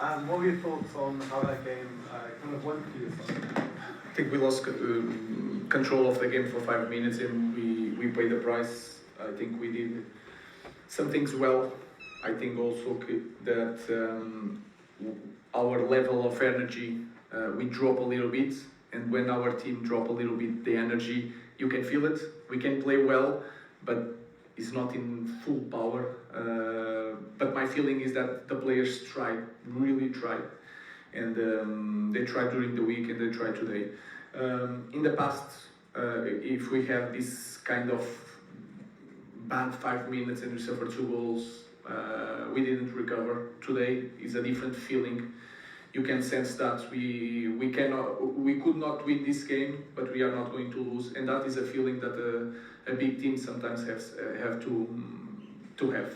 And what were your thoughts on how that game kind of went for you? I think we lost control of the game for 5 minutes and we paid the price. I think we did some things well. I think also that our level of energy, we drop a little bit, and when our team drop a little bit the energy, you can feel it. We can play well, but it's not in full power. But my feeling is that the players tried, really tried, and they tried during the week and they tried today. In the past, if we have this kind of bad 5 minutes and we suffer 2 goals, we didn't recover. Today is a different feeling. You can sense that we could not win this game, but we are not going to lose, and that is a feeling that a big team sometimes have to have.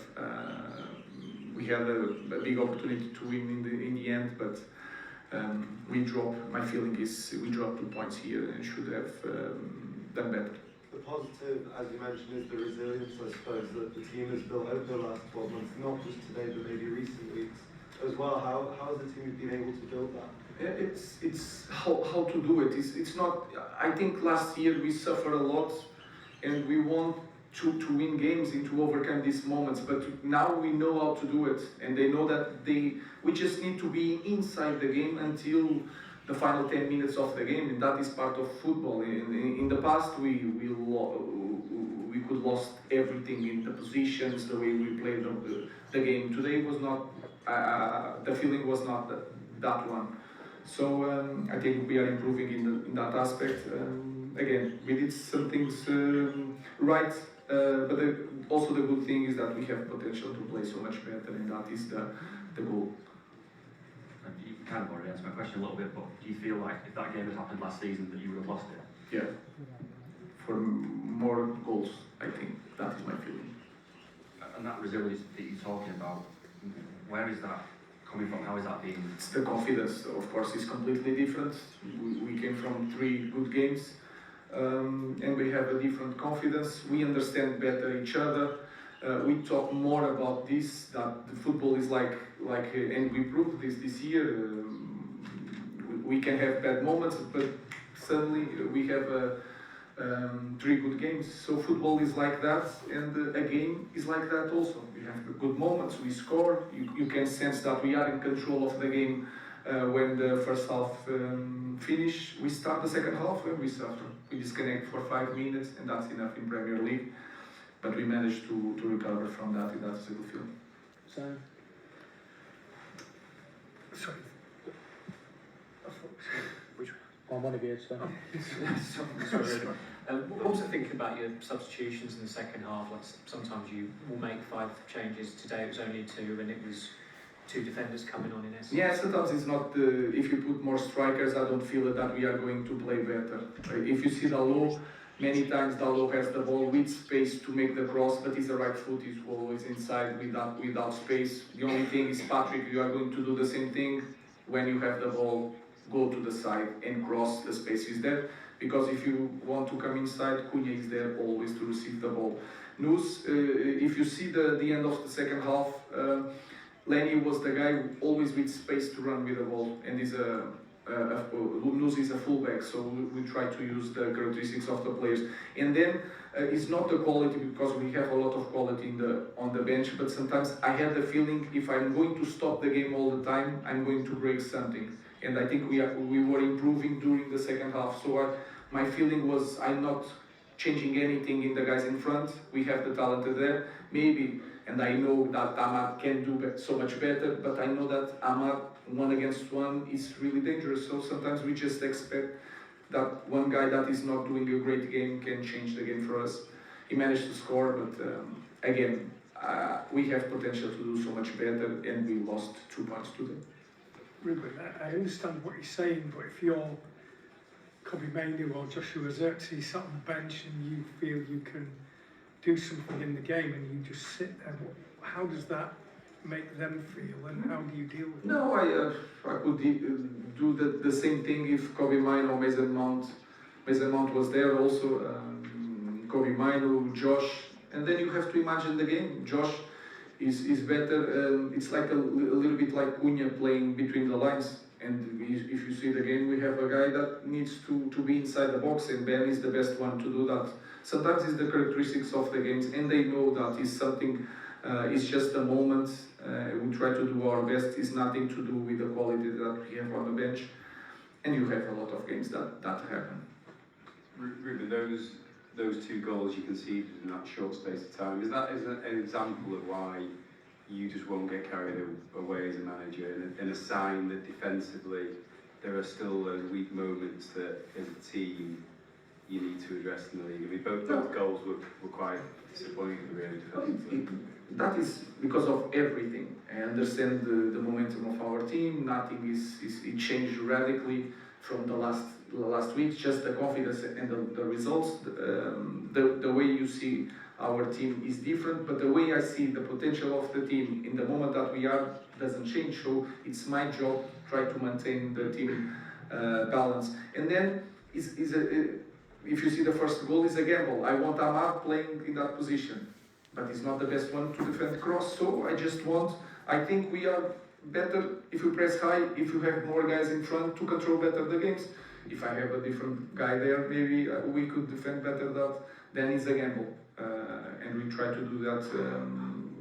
We had a big opportunity to win in the end, but we dropped. My feeling is we dropped 2 points here and should have done better. The positive, as you mentioned, is the resilience, I suppose, that the team has built over the last 12 months, not just today, but maybe recent weeks as well. How has the team been able to build that? It's how to do it. It's not. I think last year we suffered a lot, and we want to win games and to overcome these moments. But now we know how to do it, and they know that we just need to be inside the game until the final 10 minutes of the game, and that is part of football. In the past, we could lost everything in the positions, the way we played the game. Today was not. The feeling was not that one. So I think we are improving in that aspect. Again, we did some things right, but also the good thing is that we have potential to play so much better, and that is the goal. You kind of already answered my question a little bit, but do you feel like if that game had happened last season that you would have lost it? Yeah, for more goals, I think that is my feeling. And that resilience that you're talking about, where is that coming from? How is that being? It's the confidence, of course, is completely different. We came from 3 good games, and we have a different confidence. We understand better each other. We talk more about this, that the football is like, and we proved this year. We can have bad moments, but suddenly we have 3 good games. So football is like that, and a game is like that also. We have good moments, we score. You can sense that we are in control of the game when the first half finish. We start the second half and we suffer. We disconnect for 5 minutes, and that's enough in Premier League. But we managed to recover from that, and that's a good feeling. So, sorry. Which One of you, so. what was I thinking about your substitutions in the second half? Like sometimes you will make 5 changes. Today it was only 2, and it was 2 defenders coming on in essence. Yeah, sometimes it's not. If you put more strikers, I don't feel that we are going to play better. If you see Dalot, many times Dalot has the ball with space to make the cross, but his right foot is always inside without space. The only thing is, Patrick, you are going to do the same thing when you have the ball. Go to the side and cross, the space is there, because if you want to come inside, Cunha is there always to receive the ball. Nus, if you see the end of the second half, Lenny was the guy always with space to run with the ball, and Nus is a fullback, so we try to use the characteristics of the players. And then it's not the quality, because we have a lot of quality on the bench, but sometimes I had the feeling if I'm going to stop the game all the time, I'm going to break something. And I think we were improving during the second half. So my feeling was I'm not changing anything in the guys in front. We have the talent there, maybe, and I know that Amad can do so much better, but I know that Amad 1 against 1 is really dangerous. So sometimes we just expect that one guy that is not doing a great game can change the game for us. He managed to score, but again, we have potential to do so much better, and we lost 2 points today. Rubin, I understand what you're saying, but if you're Kobe Mainu or Joshua Zirkzee sat on the bench and you feel you can do something in the game and you just sit there, how does that make them feel, and how do you deal with it? No, I could do the same thing if Kobe Mainu or Mason Mount was there also. Kobe Mainu, Josh, and then you have to imagine the game. Josh is better. It's like a little bit like Cunha playing between the lines. And if you see the game, we have a guy that needs to be inside the box, and Ben is the best one to do that. Sometimes it's the characteristics of the games, and they know that is something. It's just a moment. We try to do our best. It's nothing to do with the quality that we have on the bench. And you have a lot of games that happen. Ruben, those 2 goals you conceded in that short space of time, is that an example of why you just won't get carried away as a manager, and a sign that defensively there are still those weak moments that as a team you need to address in the league? I mean, both goals were quite disappointing, really, defensively. That is because of everything. I understand the momentum of our team. Nothing it changed radically from the last week. Just the confidence and the results. The way you see our team is different, but the way I see the potential of the team in the moment that we are doesn't change. So it's my job to try to maintain the team balance. And then if you see the first goal is a gamble. I want Amad playing in that position, but he's not the best one to defend cross. So I think we are better if you press high, if you have more guys in front to control better the games. If I have a different guy there, maybe we could defend better that. Then it's a gamble. And we try to do that,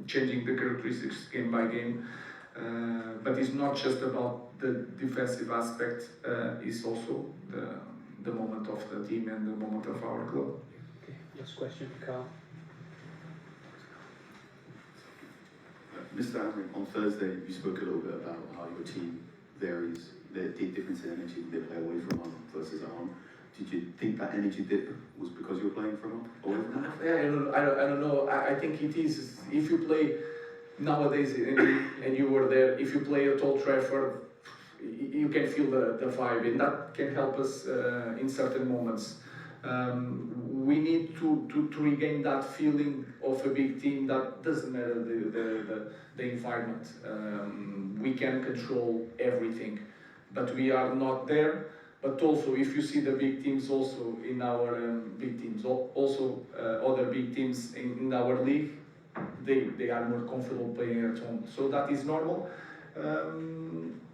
changing the characteristics game by game. But it's not just about the defensive aspect, it's also the moment of the team and the moment of our club. Okay, last question, Carl. Mr. Amorim, on Thursday you spoke a little bit about how your team varies, the difference in energy they play away from home versus at home. Did you think that energy dip was because you're playing from home, away from home? Yeah, I don't know. I think it is. If you play nowadays and you were there, if you play at Old Trafford, you can feel the vibe, and that can help us in certain moments. We need to regain that feeling of a big team that doesn't matter the environment. We can control everything, but we are not there. But also, if you see the big teams also in our big teams, also other big teams in our league, they are more comfortable playing at home. So that is normal.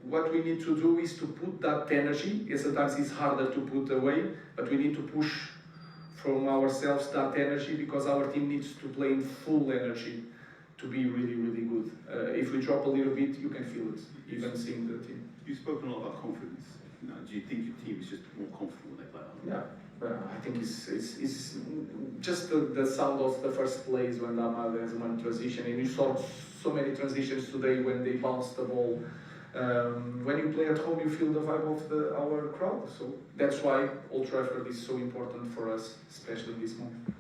What we need to do is to put that energy. Sometimes it's harder to put away, but we need to push from ourselves that energy, because our team needs to play in full energy to be really, really good. If we drop a little bit, you can feel it, even seeing the team. You've spoken a lot about confidence. Do you think your team is just more confident when they play at home? Yeah, I think it's just the sound of the first plays when Amad has one transition, and you saw so many transitions today when they bounce the ball. When you play at home, you feel the vibe of our crowd. So that's why Old Trafford is so important for us, especially in this moment.